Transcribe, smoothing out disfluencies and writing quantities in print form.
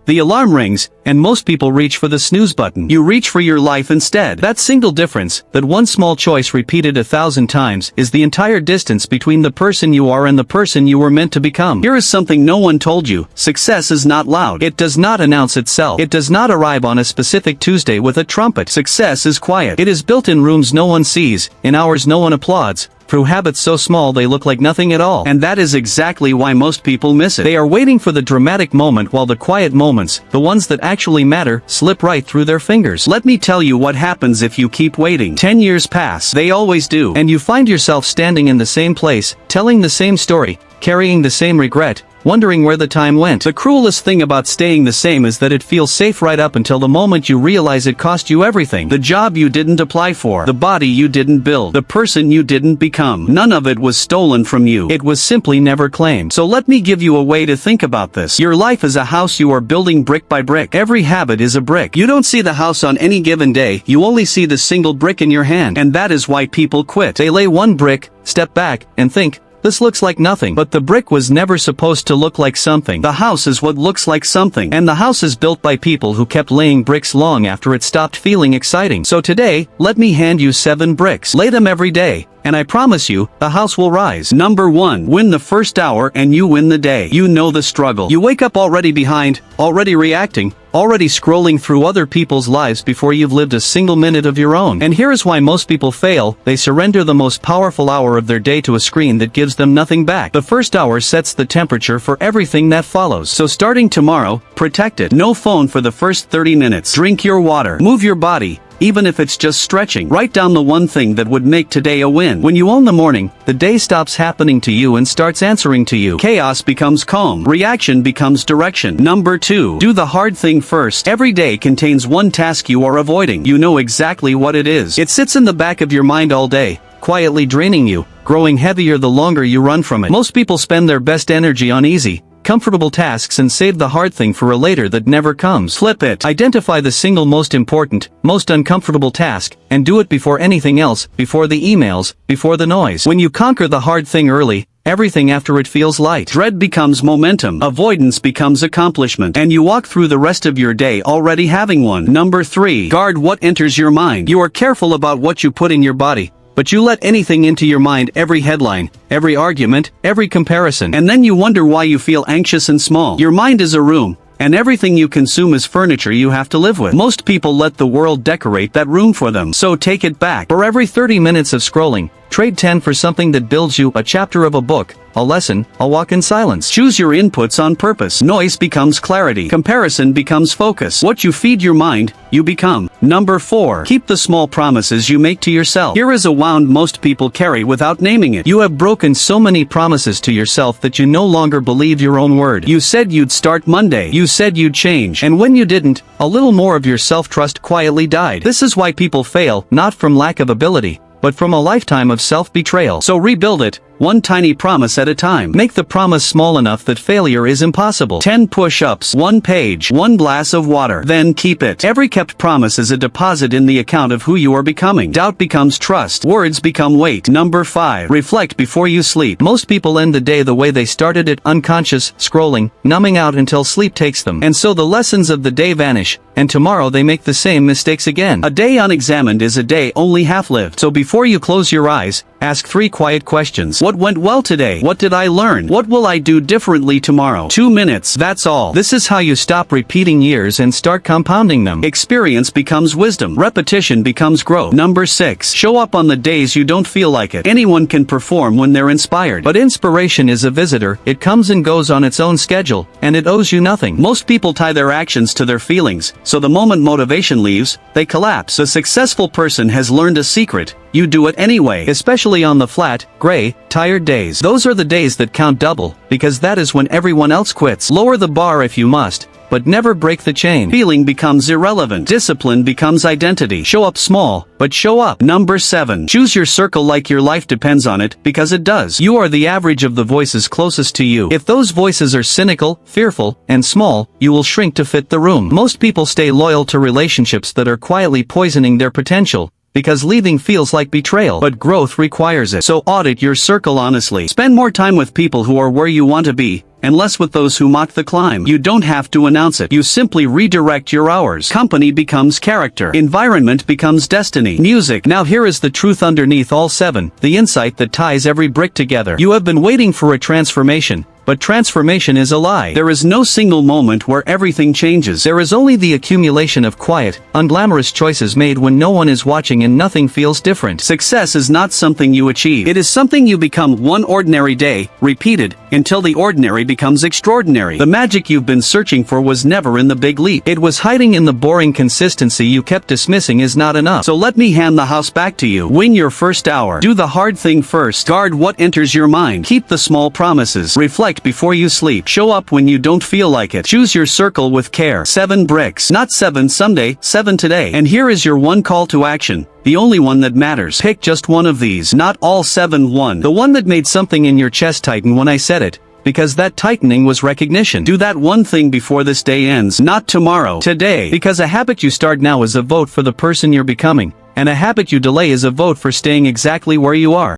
The alarm rings, and most people reach for the snooze button. You reach for your life instead. That single difference, that one small choice repeated 1,000 times, is the entire distance between the person you are and the person you were meant to become. Here is something no one told you. Success is not loud. It does not announce itself. It does not arrive on a specific Tuesday with a trumpet. Success is quiet. It is built in rooms no one sees, in hours no one applauds, through habits so small they look like nothing at all. And that is exactly why most people miss it. They are waiting for the dramatic moment while the quiet moments, the ones that actually matter, slip right through their fingers. Let me tell you what happens if you keep waiting. 10 years pass. They always do. And you find yourself standing in the same place, telling the same story, carrying the same regret, wondering where the time went. The cruelest thing about staying the same is that it feels safe right up until the moment you realize it cost you everything. The job you didn't apply for, the body you didn't build, the person you didn't become. None of it was stolen from you. It was simply never claimed. So let me give you a way to think about this. Your life is a house you are building brick by brick. Every habit is a brick. You don't see the house on any given day, you only see the single brick in your hand. And that is why people quit. They lay one brick, step back, and think, this looks like nothing. But the brick was never supposed to look like something. The house is what looks like something. And the house is built by people who kept laying bricks long after it stopped feeling exciting. So today, let me hand you 7 bricks. Lay them every day, and I promise you, the house will rise. Number 1. Win the first hour and you win the day. You know the struggle. You wake up already behind, already reacting, already scrolling through other people's lives before you've lived a single minute of your own. And here is why most people fail. They surrender the most powerful hour of their day to a screen that gives them nothing back. The first hour sets the temperature for everything that follows. So starting tomorrow, protect it. No phone for the first 30 minutes. Drink your water. Move your body. Even if it's just stretching. Write down the one thing that would make today a win. When you own the morning, the day stops happening to you and starts answering to you. Chaos becomes calm. Reaction becomes direction. Number 2. Do the hard thing first. Every day contains one task you are avoiding. You know exactly what it is. It sits in the back of your mind all day, quietly draining you, growing heavier the longer you run from it. Most people spend their best energy on easy, comfortable tasks and save the hard thing for a later that never comes. Flip it. Identify the single most important, most uncomfortable task, and do it before anything else, before the emails, before the noise. When you conquer the hard thing early, everything after it feels light. Dread becomes momentum. Avoidance becomes accomplishment. And you walk through the rest of your day already having one. Number 3. Guard what enters your mind. You are careful about what you put in your body, but you let anything into your mind, every headline, every argument, every comparison, and then you wonder why you feel anxious and small. Your mind is a room, and everything you consume is furniture you have to live with. Most people let the world decorate that room for them. So take it back. For every 30 minutes of scrolling, trade 10 for something that builds you, a chapter of a book, a lesson, a walk in silence. Choose your inputs on purpose. Noise becomes clarity. Comparison becomes focus. What you feed your mind, you become. Number 4. Keep the small promises you make to yourself. Here is a wound most people carry without naming it. You have broken so many promises to yourself that you no longer believe your own word. You said you'd start Monday. You said you'd change. And when you didn't, a little more of your self-trust quietly died. This is why people fail, not from lack of ability, but from a lifetime of self-betrayal. So rebuild it, one tiny promise at a time. Make the promise small enough that failure is impossible. 10 push-ups, 1 page, 1 glass of water. Then keep it. Every kept promise is a deposit in the account of who you are becoming. Doubt becomes trust. Words become weight. Number 5. Reflect before you sleep. Most people end the day the way they started it, unconscious, scrolling, numbing out until sleep takes them. And so the lessons of the day vanish, and tomorrow they make the same mistakes again. A day unexamined is a day only half-lived. So before you close your eyes, ask 3 quiet questions. What went well today? What did I learn? What will I do differently tomorrow? 2 minutes, that's all. This is how you stop repeating years and start compounding them. Experience becomes wisdom. Repetition becomes growth. Number 6. Show up on the days you don't feel like it. Anyone can perform when they're inspired. But inspiration is a visitor. It comes and goes on its own schedule, and it owes you nothing. Most people tie their actions to their feelings, so the moment motivation leaves, they collapse. A successful person has learned a secret. You do it anyway, especially on the flat, gray, tired days. Those are the days that count double, because that is when everyone else quits. Lower the bar if you must, but never break the chain. Feeling becomes irrelevant. Discipline becomes identity. Show up small, but show up. Number 7. Choose your circle like your life depends on it, because it does. You are the average of the voices closest to you. If those voices are cynical, fearful, and small, you will shrink to fit the room. Most people stay loyal to relationships that are quietly poisoning their potential, because leaving feels like betrayal, but growth requires it. So audit your circle honestly. Spend more time with people who are where you want to be, and less with those who mock the climb. You don't have to announce it. You simply redirect your hours. Company becomes character. Environment becomes destiny. Music. Now here is the truth underneath all 7, the insight that ties every brick together. You have been waiting for a transformation. But transformation is a lie. There is no single moment where everything changes. There is only the accumulation of quiet, unglamorous choices made when no one is watching and nothing feels different. Success is not something you achieve. It is something you become one ordinary day, repeated, until the ordinary becomes extraordinary. The magic you've been searching for was never in the big leap. It was hiding in the boring consistency you kept dismissing is not enough. So let me hand the house back to you. Win your first hour. Do the hard thing first. Guard what enters your mind. Keep the small promises. Reflect before you sleep. Show up when you don't feel like it. Choose your circle with care. 7 bricks. Not 7 someday, 7 today. And here is your one call to action. The only one that matters. Pick just one of these. Not all 7. One. The one that made something in your chest tighten when I said it. Because that tightening was recognition. Do that one thing before this day ends. Not tomorrow. Today. Because a habit you start now is a vote for the person you're becoming. And a habit you delay is a vote for staying exactly where you are.